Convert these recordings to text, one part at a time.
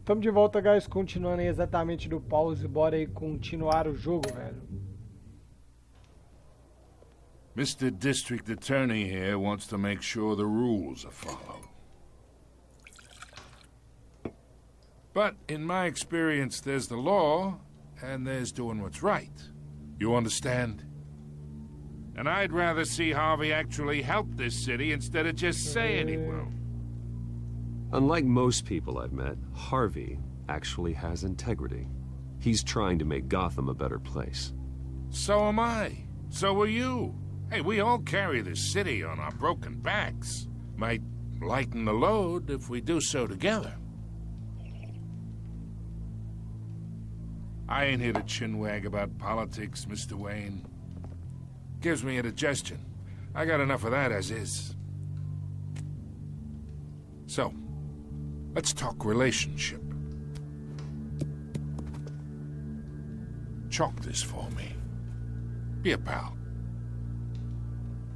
Tamo de volta, guys, continuando aí exatamente do pause. Bora aí continuar o jogo, velho. Mr. District Attorney here wants to make sure the rules are followed. But in my experience, there's the law, and there's doing what's right. You understand? And I'd rather see Harvey actually help this city instead of just saying he will. Unlike most people I've met, Harvey actually has integrity. He's trying to make Gotham a better place. So am I. So are you. Hey, we all carry this city on our broken backs. Might lighten the load if we do so together. I ain't here to chinwag about politics, Mr. Wayne. Gives me indigestion. I got enough of that as is. So, let's talk relationship. Chalk this for me. Be a pal.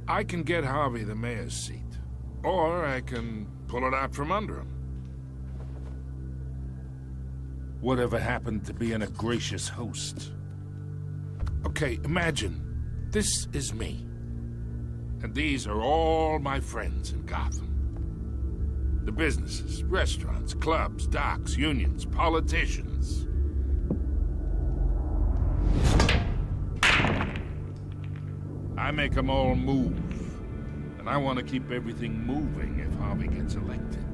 I can get Harvey the mayor's seat, or I can pull it out from under him. Whatever happened to being a gracious host? Okay, imagine, this is me. And these are all my friends in Gotham. The businesses, restaurants, clubs, docks, unions, politicians. I make them all move. And I want to keep everything moving if Harvey gets elected.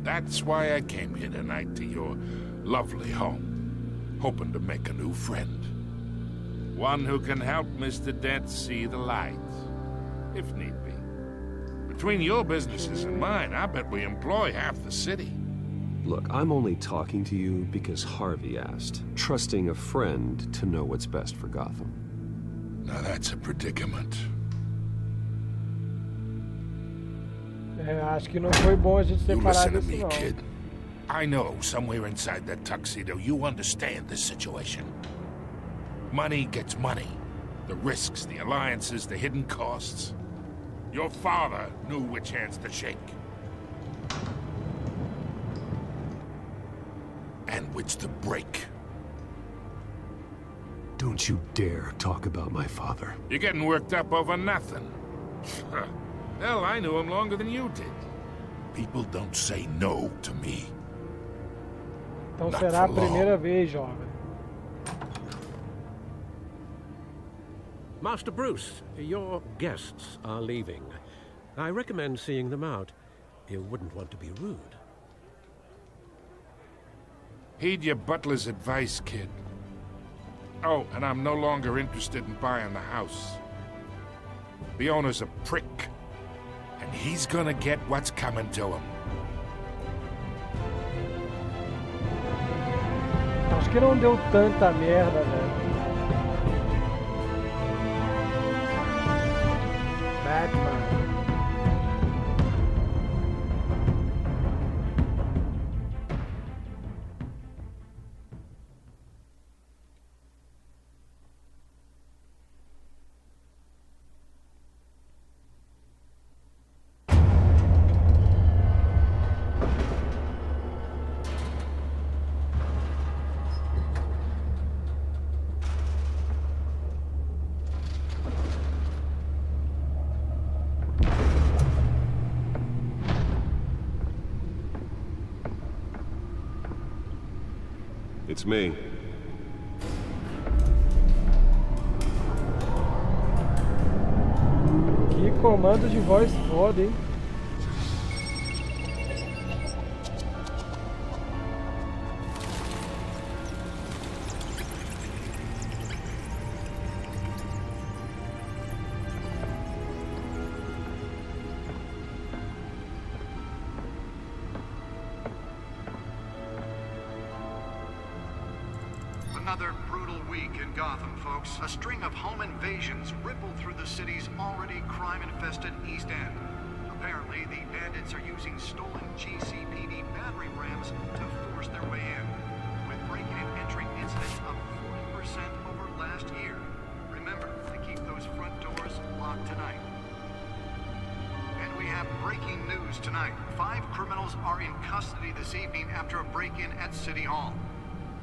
That's why I came here tonight to your lovely home, hoping to make a new friend. One who can help Mr. Dent see the light, if need be. Between your businesses and mine, I bet we employ half the city. Look, I'm only talking to you because Harvey asked, trusting a friend to know what's best for Gotham. Now that's a predicament. Acho que não foi bom a gente You separar listen to disso, me, não. kid. I know somewhere inside that tuxedo you understand this situation. Money gets money. The risks, the alliances, the hidden costs. Your father knew which hands to shake. And which to break. Don't you dare talk about my father. You're getting worked up over nothing. Hell, I knew him longer than you did. People don't say no to me. Então Not será a for long. primeira vez, jovem. Master Bruce, your guests are leaving. I recommend seeing them out. You wouldn't want to be rude. Heed your butler's advice, kid. Oh, and I'm no longer interested in buying the house. The owner's a prick. And he's gonna get what's coming to him. Acho que não deu tanta merda, velho. Batman. It's me. Que comando de voz foda, hein? Another brutal week in Gotham, folks. A string of home invasions rippled through the city's already crime-infested East End. Apparently, the bandits are using stolen GCPD battering rams to force their way in, with break-in and entry incidents up 40% over last year. Remember to keep those front doors locked tonight. And we have breaking news tonight. 5 criminals are in custody this evening after a break-in at City Hall.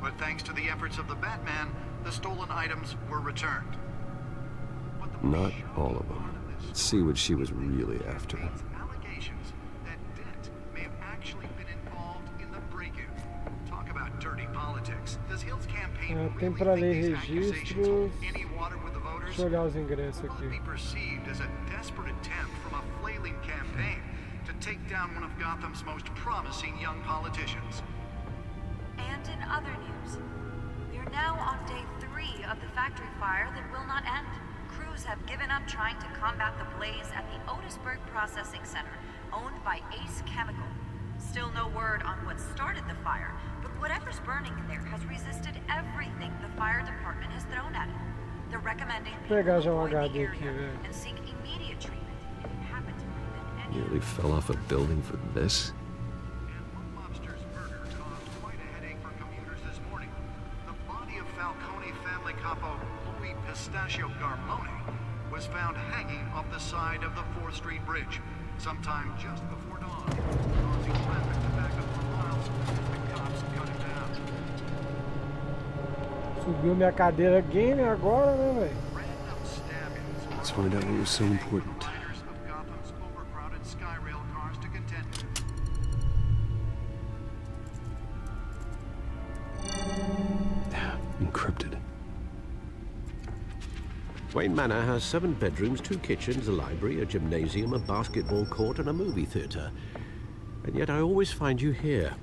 But thanks to the efforts of the Batman, the stolen items were returned. But the Not all of them. Let's see what she was really after. Allegations that Dent may have actually been involved in the break-in. Talk about dirty politics. Does Hill's campaign Tem really pra think ler these accusations registros. hold any water with the voters? Deixa eu olhar os ingressos Will aqui. it be perceived as a desperate attempt from a flailing campaign to take down one of Gotham's most promising young politicians? And in other news, we are now on day 3 of the factory fire that will not end. Crews have given up trying to combat the blaze at the Otisburg Processing Center, owned by Ace Chemical. Still no word on what started the fire, but whatever's burning there has resisted everything the fire department has thrown at it. They're recommending people Pegar já avoid the HD area aqui, velho. and seek immediate treatment if you happen to breathe in any. Nearly fell off a building for this. And one mobster's murder caused quite a headache for commuters this morning. The body of Falcone family capo Louis Pistachio Garmone was found hanging off the side of the 4th Street Bridge sometime just before dawn, causing traffic to back up for miles. The cops cut him down. Subiu minha cadeira game agora, né, velho? Random stabbings Let's find out what was so important. riders of Gotham's overcrowded Skyrail cars to contend with. Encrypted. Wayne Manor has 7 bedrooms, 2 kitchens, a library, a gymnasium, a basketball court, and a movie theater. And yet I always find you here,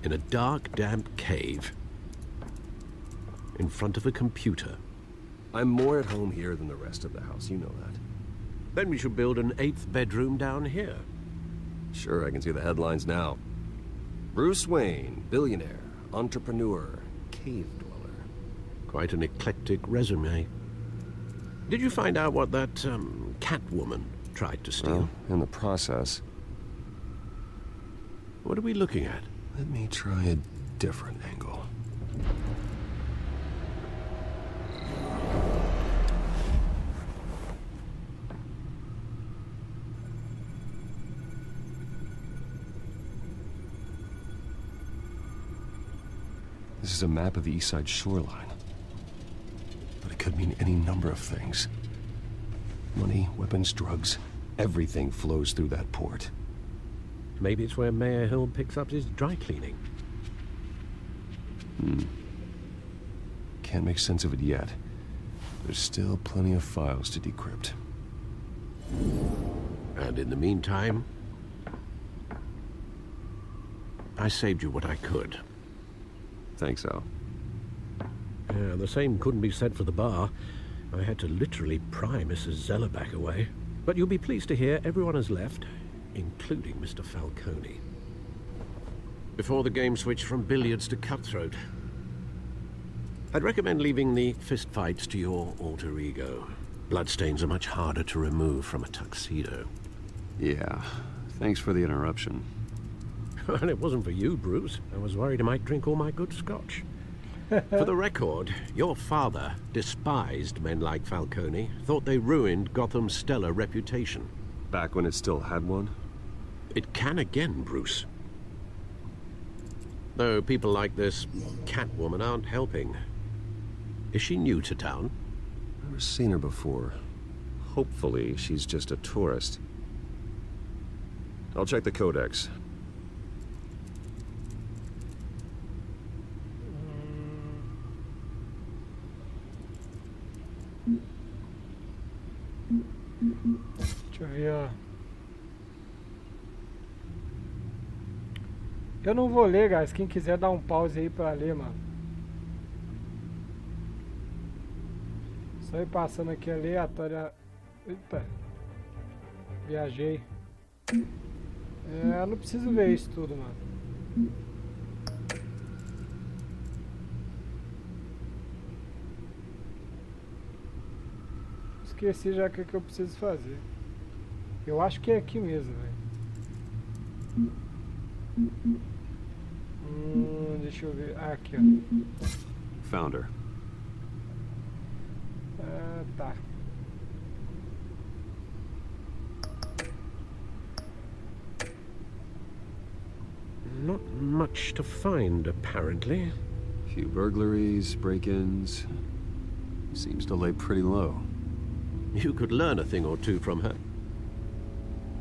in a dark, damp cave, in front of a computer. I'm more at home here than the rest of the house, you know that. Then we should build an 8th bedroom down here. Sure, I can see the headlines now. Bruce Wayne, billionaire, entrepreneur, cave dweller. Quite an eclectic resume. Did you find out what that, Catwoman tried to steal? Well, in the process, What are we looking at? let me try a different angle. This is a map of the East Side shoreline. But it could mean any number of things. Money, weapons, drugs, everything flows through that port. Maybe it's where Mayor Hill picks up his dry cleaning. Can't make sense of it yet. There's still plenty of files to decrypt. And in the meantime, I saved you what I could. Thanks, Al. Yeah, the same couldn't be said for the bar. I had to literally pry Mrs. Zeller back away. But you'll be pleased to hear everyone has left, including Mr. Falcone. Before the game switched from billiards to cutthroat. I'd recommend leaving the fistfights to your alter ego. Bloodstains are much harder to remove from a tuxedo. Yeah, thanks for the interruption. Well, it wasn't for you, Bruce. I was worried I might drink all my good scotch. For the record, your father despised men like Falcone, thought they ruined Gotham's stellar reputation. Back when it still had one? It can again, Bruce. Though people like this Catwoman aren't helping. Is she new to town? Never seen her before. Hopefully, she's just a tourist. I'll check the codex. Deixa eu ver, ó. Eu não vou ler, guys. Quem quiser dar um pause aí pra ler, mano. Só ir passando aqui aleatória. Eita. Viajei. É, eu não preciso ver isso tudo, mano. Esqueci já o que eu preciso fazer. Eu acho que é aqui mesmo, velho. Deixa eu ver. Ah, aqui, ó. Found her. Ah, tá. much to find, apparently. Few burglaries, break-ins. Seems to lay pretty low. You could learn a thing or two from her.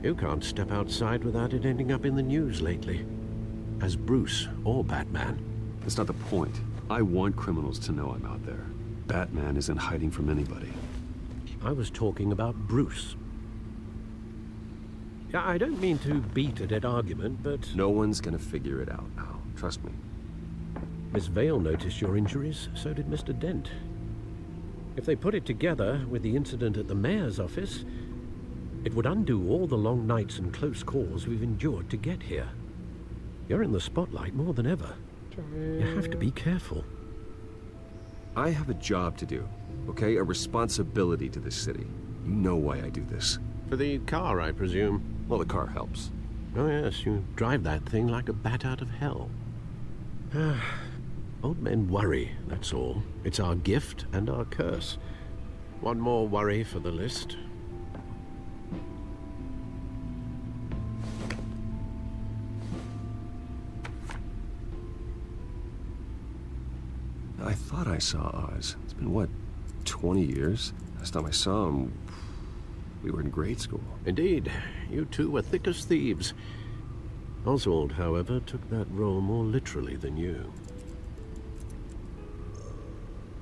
You can't step outside without it ending up in the news lately. As Bruce or Batman. That's not the point. I want criminals to know I'm out there. Batman isn't hiding from anybody. I was talking about Bruce. Yeah, I don't mean to beat a dead argument, but... No one's gonna figure it out, Al. Trust me. Miss Vale noticed your injuries, so did Mr. Dent. If they put it together with the incident at the mayor's office, it would undo all the long nights and close calls we've endured to get here. You're in the spotlight more than ever. You have to be careful. I have a job to do, okay? A responsibility to this city. You know why I do this. For the car, I presume. Well, the car helps. Oh yes, you drive that thing like a bat out of hell. Old men worry, that's all. It's our gift and our curse. One more worry for the list. I thought I saw Oz. It's been, what, 20 years? Last time I saw him, we were in grade school. Indeed, you two were thick as thieves. Oswald, however, took that role more literally than you.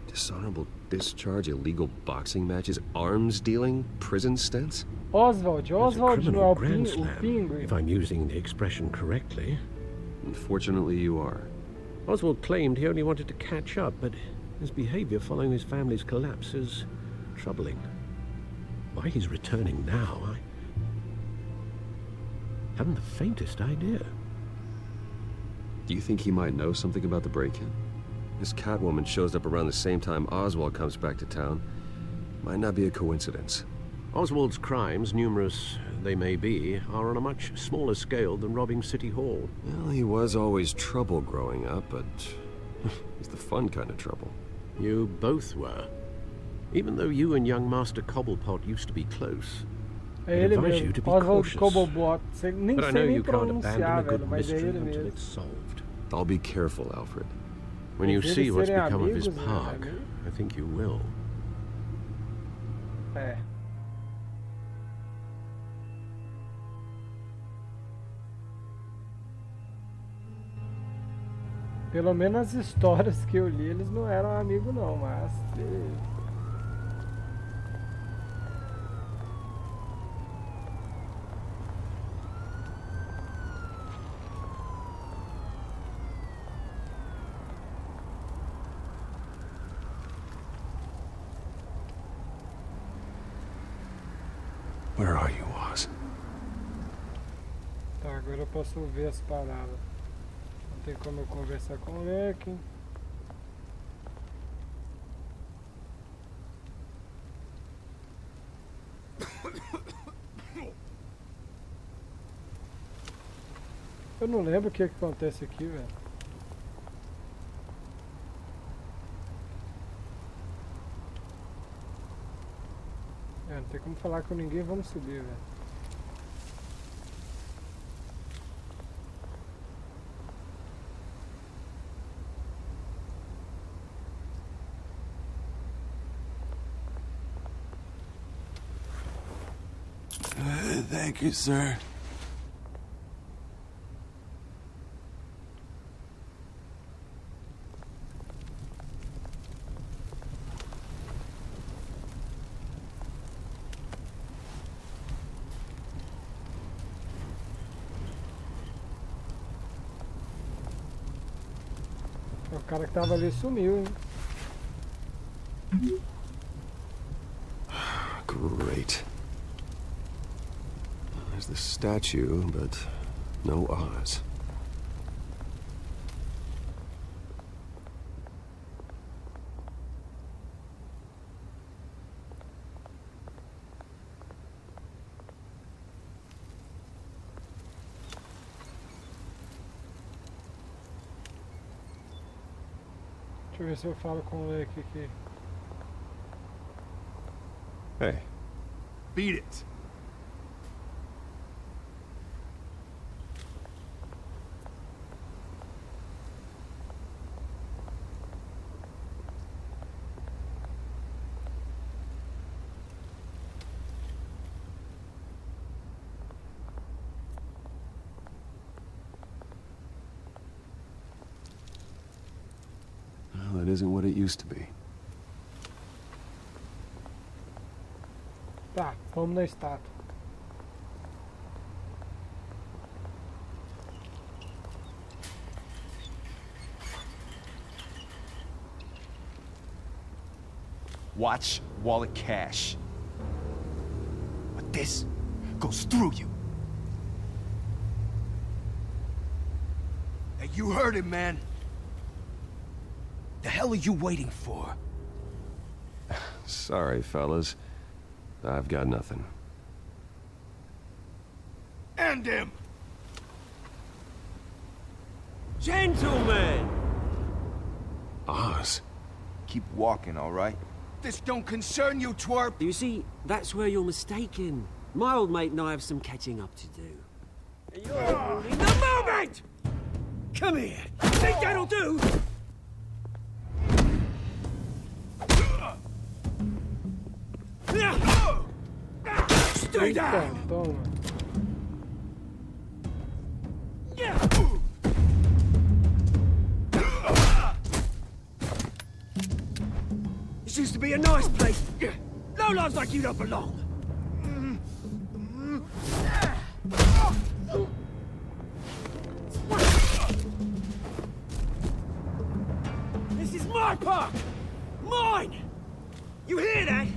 Dishonorable discharge, illegal boxing matches, arms dealing, prison stints? Oswald It's a não é criminal o grand o slam, Pinguim. if I'm using the expression correctly. Unfortunately, you are. Oswald claimed he only wanted to catch up, but his behavior following his family's collapse is troubling. Why he's returning now, I haven't the faintest idea. Do you think he might know something about the break-in? This Catwoman shows up around the same time Oswald comes back to town. Might not be a coincidence. Oswald's crimes, numerous they may be, are on a much smaller scale than robbing City Hall. Well, he was always trouble growing up, but he's the fun kind of trouble. You both were. Even though you and young Master Cobblepot used to be close. É ele advise you mesmo, to be Oswald cautious. Cobblepot. Nem But I sei know nem you can't abandon pronunciar, a good velho, mas é mystery ele until mesmo. it's solved. I'll be careful, Alfred. When you Mas see eles what's serem become of his amigos, né, park, amigo? I think you will. É. Pelo menos as histórias que eu li, eles não eram amigos não, mas... beleza. Where are you, Oz? Tá, agora eu posso ver as paradas. Não tem como eu conversar com o moleque. Eu não lembro o que acontece aqui, velho. Não tem como falar com ninguém, vamos subir, velho. Thank you, sir. O cara que tava ali sumiu, hein? Great. There's the statue, but no Oz. Deixa eu ver se eu falo com o moleque aqui. Hey. Beat it. isn't what it used to be. Tá, vamos na estátua. Watch wallet cash. But this goes through you. Hey, you heard him, man. The hell are you waiting for? Sorry, fellas. I've got nothing. End him! Gentlemen! Oz. Keep walking, all right? This don't concern you, twerp! You see, that's where you're mistaken. My old mate and I have some catching up to do. And you're in the moment! Come here! Think that'll do? Stay down! Eita, toma. This used to be a nice place. No lives like you don't belong. This is my park! Mine! You hear that?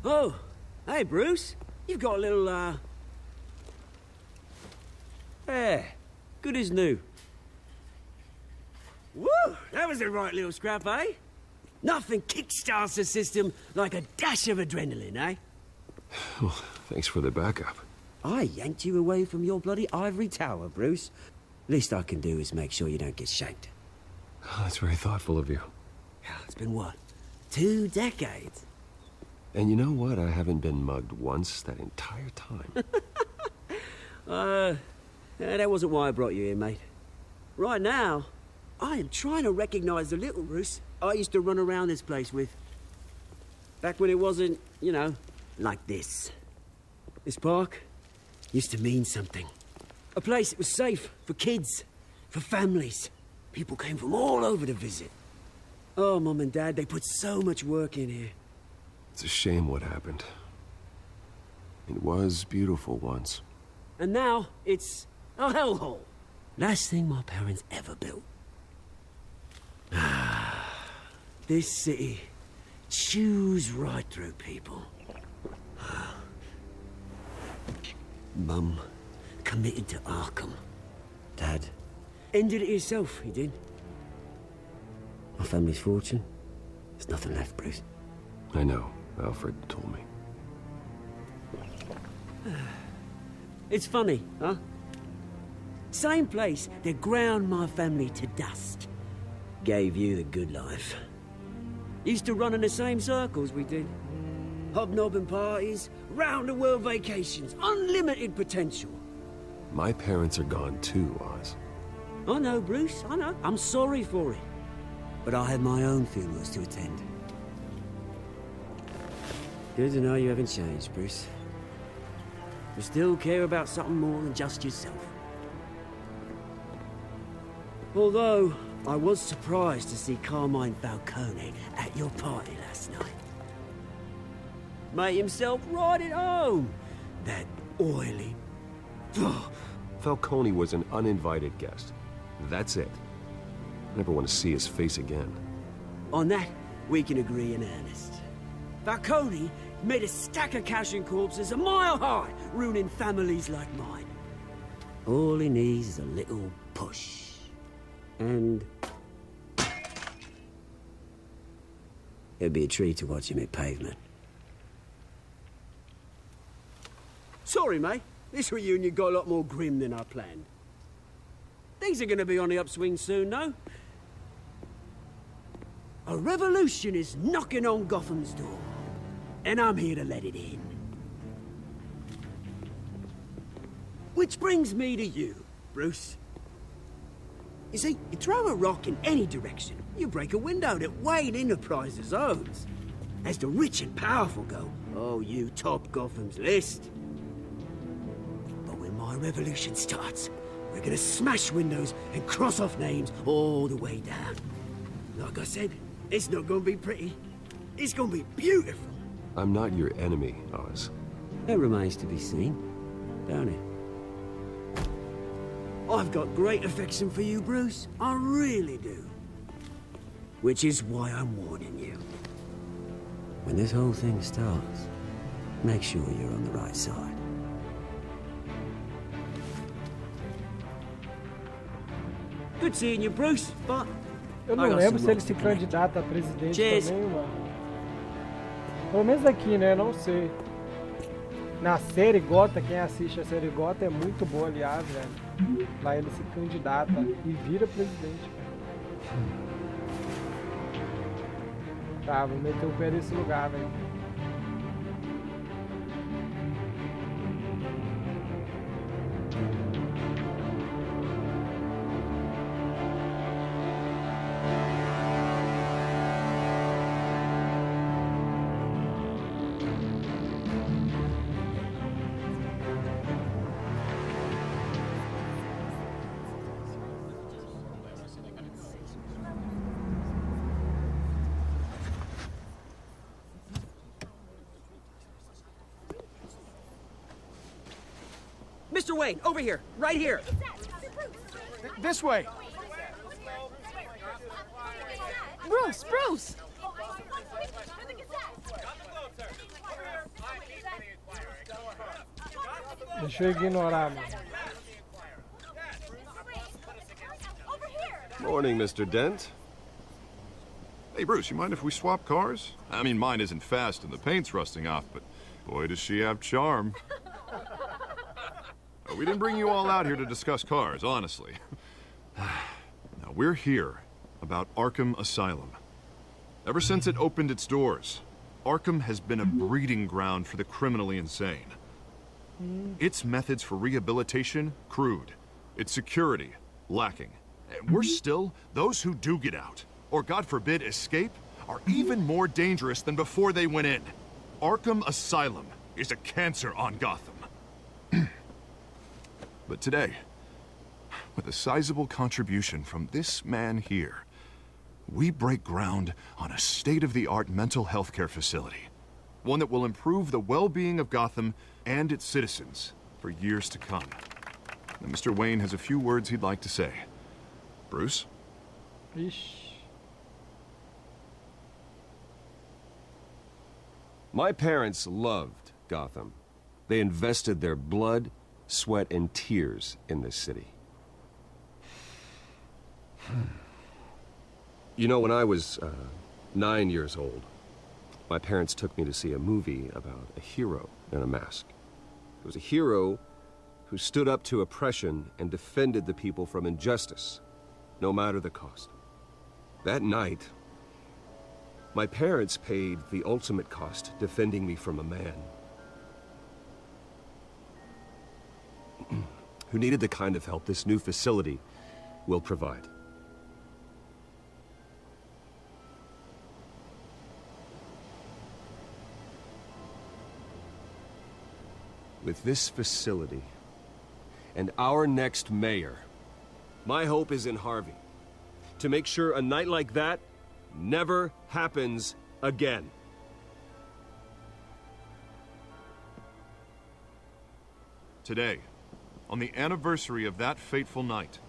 Oh, hey, Bruce. You've got a little, yeah, good as new. Woo! That was the right little scrap, eh? Nothing kickstarts the system like a dash of adrenaline, eh? Well, thanks for the backup. I yanked you away from your bloody ivory tower, Bruce. Least I can do is make sure you don't get shanked. Oh, that's very thoughtful of you. It's been what? 2 decades? And you know what? I haven't been mugged once that entire time. That wasn't why I brought you here, mate. Right now, I am trying to recognize the little Bruce I used to run around this place with. Back when it wasn't, you know, like this. This park used to mean something. A place that was safe for kids, for families. People came from all over to visit. Oh, Mum and Dad, they put so much work in here. It's a shame what happened. It was beautiful once. And now, it's a hellhole. Last thing my parents ever built. This city chews right through people. Mum committed to Arkham. Dad ended it himself, he did. My family's fortune, there's nothing left, Bruce. I know. Alfred told me. It's funny, huh? Same place that ground my family to dust. Gave you the good life. Used to run in the same circles we did. Hobnobbing parties, round-the-world vacations, unlimited potential. My parents are gone too, Oz. I know, Bruce, I know. I'm sorry for it. But I had my own funerals to attend. Good to know you haven't changed, Bruce. You still care about something more than just yourself. Although, I was surprised to see Carmine Falcone at your party last night. Made himself right at home. That oily... Falcone was an uninvited guest. That's it. I never want to see his face again. On that, we can agree in earnest. Falcone made a stack of cash and corpses a mile high, ruining families like mine. All he needs is a little push. And... it'd be a treat to watch him hit pavement. Sorry, mate. This reunion got a lot more grim than I planned. Things are gonna be on the upswing soon, no? A revolution is knocking on Gotham's door. And I'm here to let it in. Which brings me to you, Bruce. You see, you throw a rock in any direction, you break a window that Wayne Enterprises owns. As the rich and powerful go, oh, you top Gotham's list. But when my revolution starts, We're gonna smash windows and cross off names all the way down. Like I said, it's not gonna be pretty. It's gonna be beautiful. I'm not your enemy, Oz. It remains to be seen, don't it? I've got great affection for you, Bruce. I really do. Which is why I'm warning you. When this whole thing starts, make sure you're on the right side. Good seeing you, Bruce, but... Eu não lembro se ele se candidata a presidente também, mano. Pelo menos aqui, né? Não sei. Na série Gota, quem assiste a série Gota é muito boa, aliás, velho. Lá ele se candidata e vira presidente, velho. Tá, vou meter o pé nesse lugar, velho. Mr. Wayne, over here, right here. This way. Bruce, Bruce! Deixa eu ignorar, mano. Morning, Mr. Dent. Hey, Bruce, you mind if we swap cars? I mean, mine isn't fast and the paint's rusting off, but boy, does she have charm. We didn't bring you all out here to discuss cars, honestly. Now, we're here about Arkham Asylum. Ever since it opened its doors, Arkham has been a breeding ground for the criminally insane. Its methods for rehabilitation, crude. Its security, lacking. And worse still, those who do get out, or God forbid escape, are even more dangerous than before they went in. Arkham Asylum is a cancer on Gotham. But today, with a sizable contribution from this man here, we break ground on a state-of-the-art mental health care facility. One that will improve the well-being of Gotham and its citizens for years to come. And Mr. Wayne has a few words he'd like to say. Bruce? Ixi. My parents loved Gotham. They invested their blood, sweat, and tears in this city. You know, when I was 9 years old, my parents took me to see a movie about a hero in a mask. It was a hero who stood up to oppression and defended the people from injustice, no matter the cost. That night, my parents paid the ultimate cost defending me from a man who needed the kind of help this new facility will provide. With this facility and our next mayor, my hope is in Harvey, to make sure a night like that never happens again. Today, on the anniversary of that fateful night,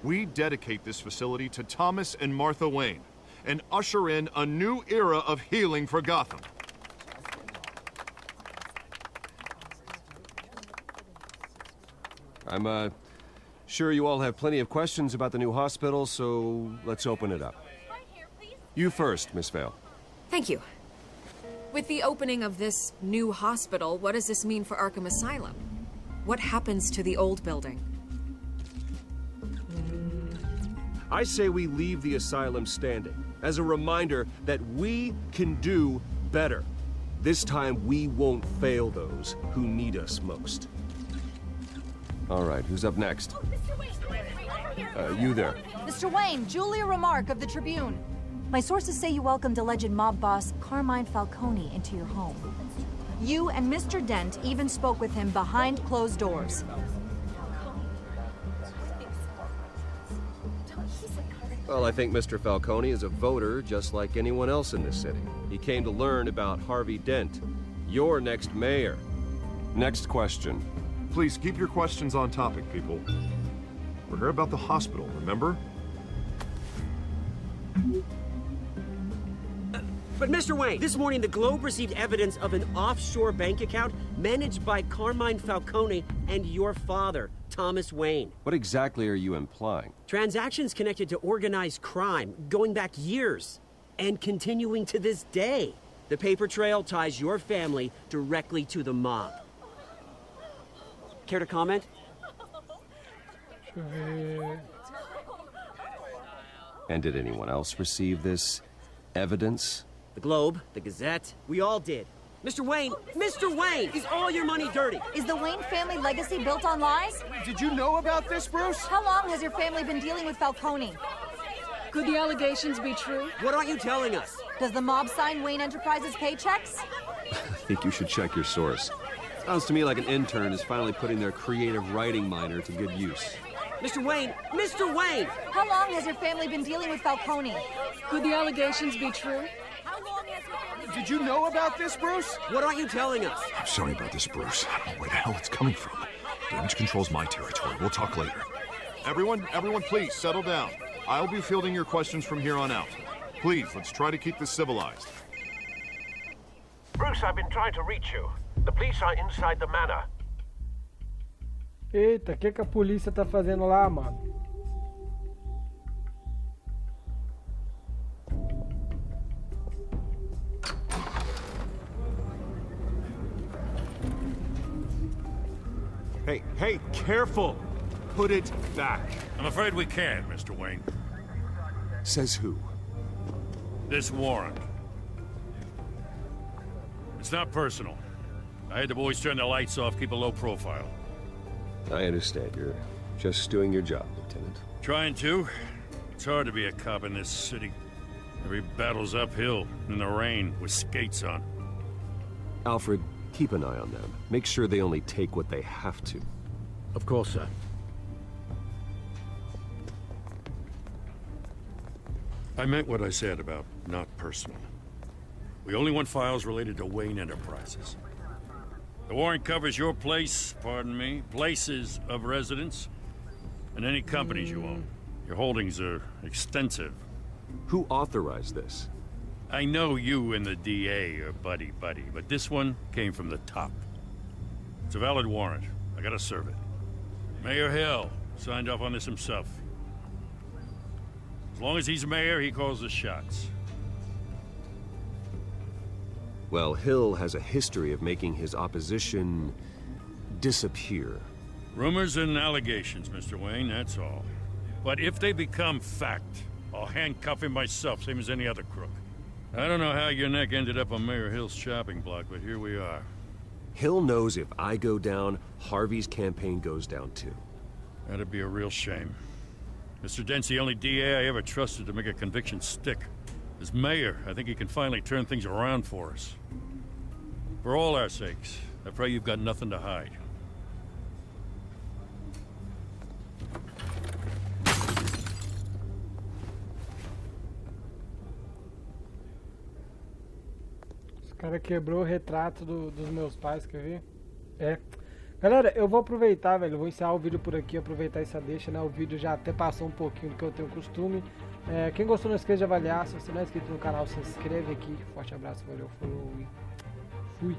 we dedicate this facility to Thomas and Martha Wayne and usher in a new era of healing for Gotham. I'm sure you all have plenty of questions about the new hospital, so let's open it up. You first, Miss Vale. Thank you. With the opening of this new hospital, what does this mean for Arkham Asylum? What happens to the old building? I say we leave the asylum standing, as a reminder that we can do better. This time, we won't fail those who need us most. All right, who's up next? You there. Mr. Wayne, Julia Remark of the Tribune. My sources say you welcomed alleged mob boss Carmine Falcone into your home. You and Mr. Dent even spoke with him behind closed doors. Well, I think Mr. Falcone is a voter just like anyone else in this city. He came to learn about Harvey Dent, your next mayor. Next question. Please keep your questions on topic, people. We're here about the hospital, remember? But Mr. Wayne, this morning the Globe received evidence of an offshore bank account managed by Carmine Falcone and your father, Thomas Wayne. What exactly are you implying? Transactions connected to organized crime going back years and continuing to this day. The paper trail ties your family directly to the mob. Care to comment? And did anyone else receive this evidence? The Globe, the Gazette, we all did. Mr. Wayne, is all your money dirty? Is the Wayne family legacy built on lies? Did you know about this, Bruce? How long has your family been dealing with Falcone? Could the allegations be true? What aren't you telling us? Does the mob sign Wayne Enterprises paychecks? I think you should check your source. Sounds to me like an intern is finally putting their creative writing minor to good use. Mr. Wayne! How long has your family been dealing with Falcone? Could the allegations be true? Did you know about this, Bruce? What aren't you telling us? I'm sorry about this, Bruce. I don't know where the hell it's coming from. Damage control's my territory. We'll talk later. Everyone, please, settle down. I'll be fielding your questions from here on out. Please, let's try to keep this civilized. Bruce, I've been trying to reach you. The police are inside the manor. Eita, o que a polícia tá fazendo lá, mano? Hey, careful! Put it back. I'm afraid we can't, Mr. Wayne. Says who? This warrant. It's not personal. I had the boys turn the lights off, keep a low profile. I understand. You're just doing your job, Lieutenant. Trying to. It's hard to be a cop in this city. Every battle's uphill, in the rain, with skates on. Alfred, keep an eye on them. Make sure they only take what they have to. Of course, sir. I meant what I said about not personal. We only want files related to Wayne Enterprises. The warrant covers your place, pardon me, places of residence, and any companies you own. Your holdings are extensive. Who authorized this? I know you and the DA are buddy-buddy, but this one came from the top. It's a valid warrant. I gotta serve it. Mayor Hill signed off on this himself. As long as he's mayor, he calls the shots. Well, Hill has a history of making his opposition disappear. Rumors and allegations, Mr. Wayne, that's all. But if they become fact, I'll handcuff him myself, same as any other crook. I don't know how your neck ended up on Mayor Hill's chopping block, but here we are. Hill knows if I go down, Harvey's campaign goes down too. That'd be a real shame. Mr. Dent's the only DA I ever trusted to make a conviction stick. As mayor, I think he can finally turn things around for us. For all our sakes, I pray you've got nothing to hide. Esse cara quebrou o retrato dos meus pais, quer ver? É. Galera, eu vou aproveitar, velho, eu vou encerrar o vídeo por aqui, aproveitar essa deixa, né? O vídeo já até passou um pouquinho do que eu tenho costume. Quem gostou, não esqueça de avaliar. Se você não é inscrito no canal, se inscreve aqui. Forte abraço, valeu, falou e fui.